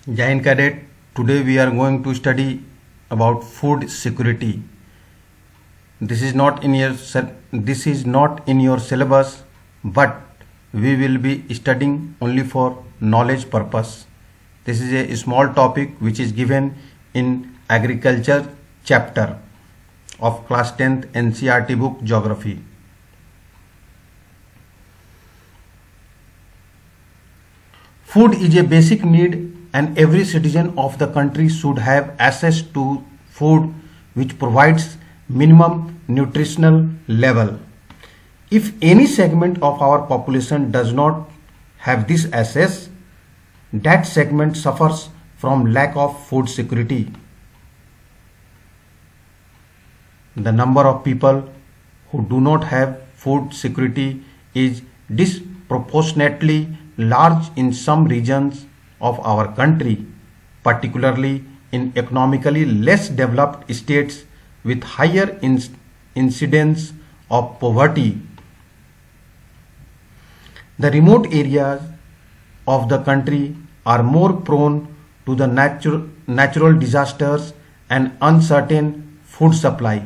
Jain Cadet, today we are going to study about food security. This is not in your syllabus, but we will be studying only for knowledge purpose. This is a small topic which is given in agriculture chapter of class 10th NCERT book Geography. Food is a basic need and every citizen of the country should have access to food which provides minimum nutritional level. If any segment of our population does not have this access, that segment suffers from lack of food security. The number of people who do not have food security is disproportionately large in some regions of our country, particularly in economically less developed states with higher incidence of poverty. The remote areas of the country are more prone to the natural disasters and uncertain food supply.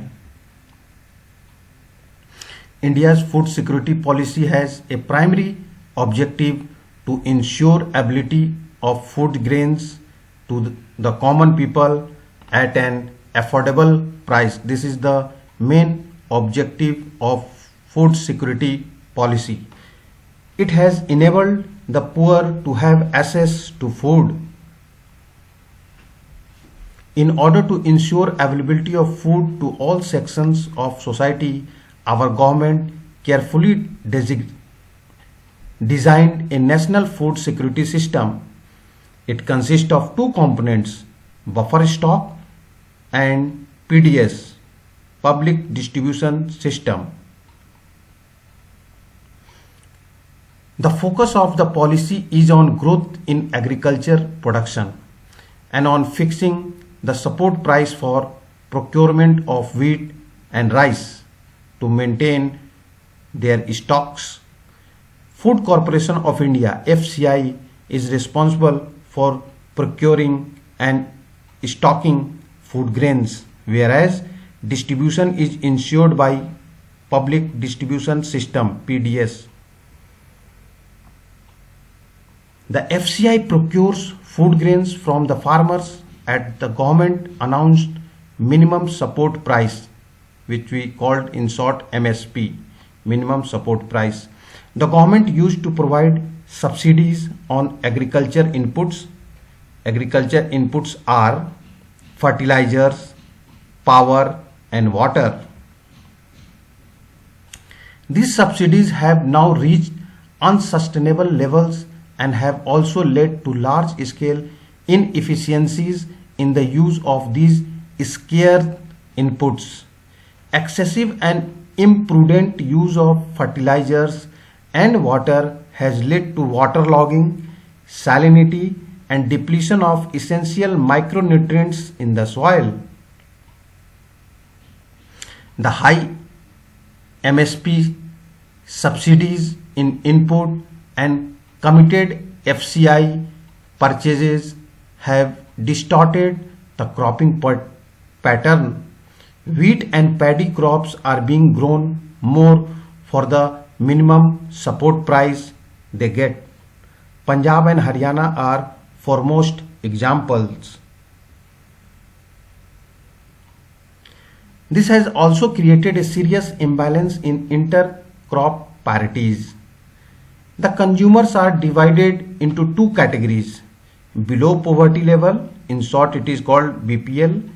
India's food security policy has a primary objective to ensure ability of food grains to the common people at an affordable price. This is the main objective of food security policy. It has enabled the poor to have access to food. In order to ensure availability of food to all sections of society, our government carefully designed a national food security system. It consists of two components, buffer stock and PDS, public distribution system. The focus of the policy is on growth in agriculture production and on fixing the support price for procurement of wheat and rice to maintain their stocks. Food Corporation of India (FCI) is responsible for procuring and stocking food grains, whereas distribution is ensured by Public Distribution System (PDS). The FCI procures food grains from the farmers at the government announced minimum support price, which we called in short MSP, minimum support price. The government used to provide subsidies on agriculture inputs. Agriculture inputs are fertilizers, power and water. These subsidies have now reached unsustainable levels and have also led to large scale inefficiencies in the use of these scarce inputs. Excessive and imprudent use of fertilizers and water has led to waterlogging, salinity and depletion of essential micronutrients in the soil. The high MSP subsidies in input and committed FCI purchases have distorted the cropping pattern. Wheat and paddy crops are being grown more for the minimum support price they get. Punjab and Haryana are foremost examples. This has also created a serious imbalance in inter-crop parities. The consumers are divided into two categories: below poverty level, in short it is called BPL,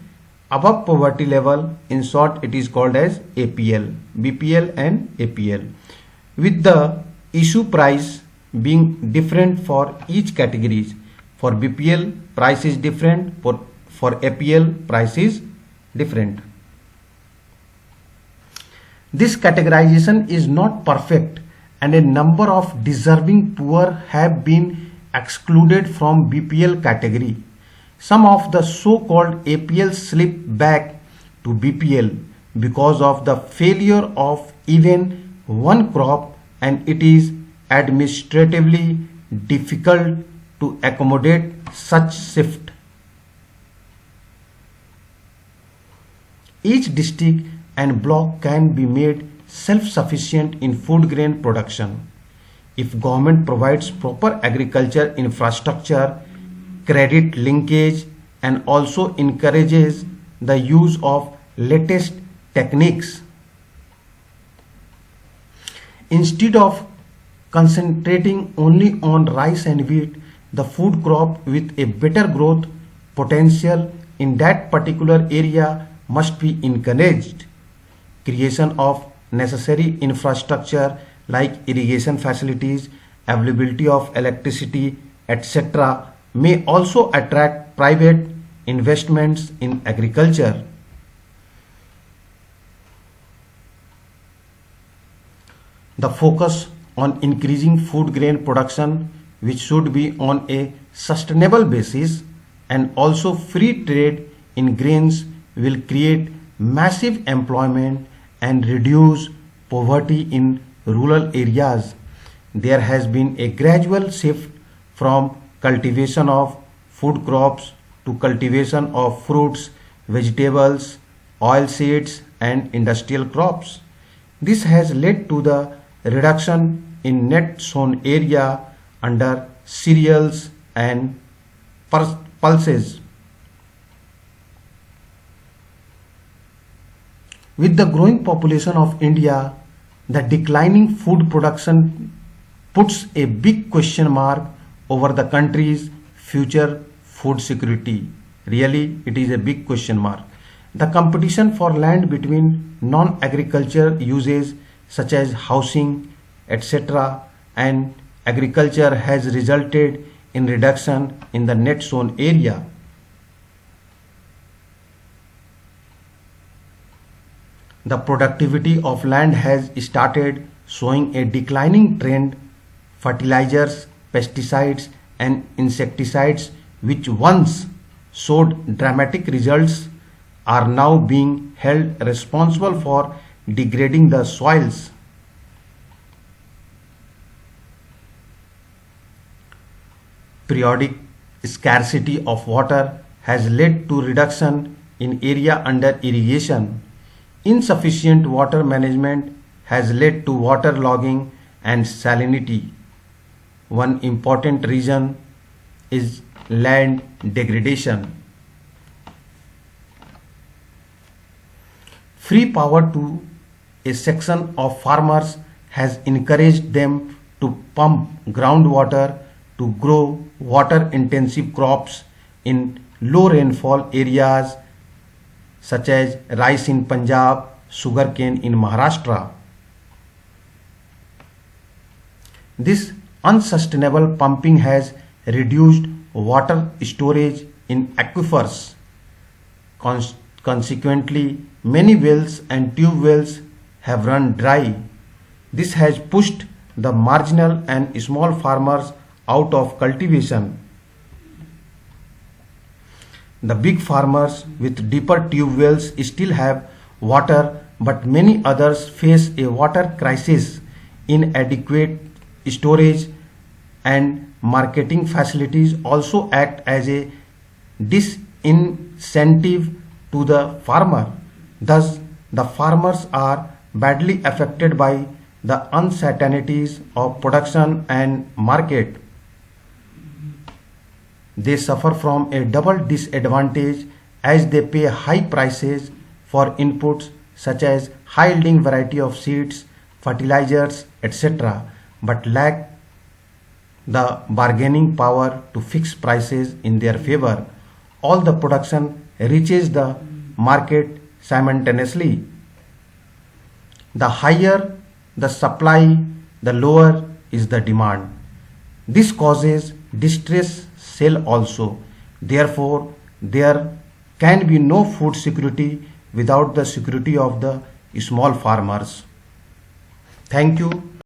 above poverty level, in short it is called as APL, BPL and APL, with the issue price being different for each category. For BPL price is different, for APL price is different. This categorization is not perfect and a number of deserving poor have been excluded from BPL category. Some of the so-called APL slip back to BPL because of the failure of even one crop, and it is administratively difficult to accommodate such shift. Each district and block can be made self-sufficient in food grain production if government provides proper agriculture infrastructure, credit linkage, and also encourages the use of latest techniques. Instead of concentrating only on rice and wheat, the food crop with a better growth potential in that particular area must be encouraged. Creation of necessary infrastructure like irrigation facilities, availability of electricity, etc., may also attract private investments in agriculture. The focus on increasing food grain production, which should be on a sustainable basis, and also free trade in grains, will create massive employment and reduce poverty in rural areas. There has been a gradual shift from cultivation of food crops to cultivation of fruits, vegetables, oilseeds, and industrial crops. This has led to the reduction in net sown area under cereals and pulses. With the growing population of India, the declining food production puts a big question mark over the country's future food security. Really, it is a big question mark. The competition for land between non-agriculture uses such as housing, etc., and agriculture has resulted in reduction in the net sown area. The productivity of land has started showing a declining trend. Fertilizers, pesticides, and insecticides, which once showed dramatic results, are now being held responsible for degrading the soils. Periodic scarcity of water has led to reduction in area under irrigation. Insufficient water management has led to waterlogging and salinity. One important reason is land degradation. Free power to a section of farmers has encouraged them to pump groundwater to grow water intensive crops in low rainfall areas such as rice in Punjab, sugarcane in Maharashtra. This unsustainable pumping has reduced water storage in aquifers. Consequently, many wells and tube wells have run dry. This has pushed the marginal and small farmers out of cultivation. The big farmers with deeper tube wells still have water, but many others face a water crisis. Inadequate storage and marketing facilities also act as a disincentive to the farmer. Thus, the farmers are badly affected by the uncertainties of production and market. They suffer from a double disadvantage as they pay high prices for inputs such as high yielding variety of seeds, fertilizers, etc., but lack the bargaining power to fix prices in their favor. All the production reaches the market simultaneously. The higher the supply, the lower is the demand. This causes distress sale also. Therefore, there can be no food security without the security of the small farmers. Thank you.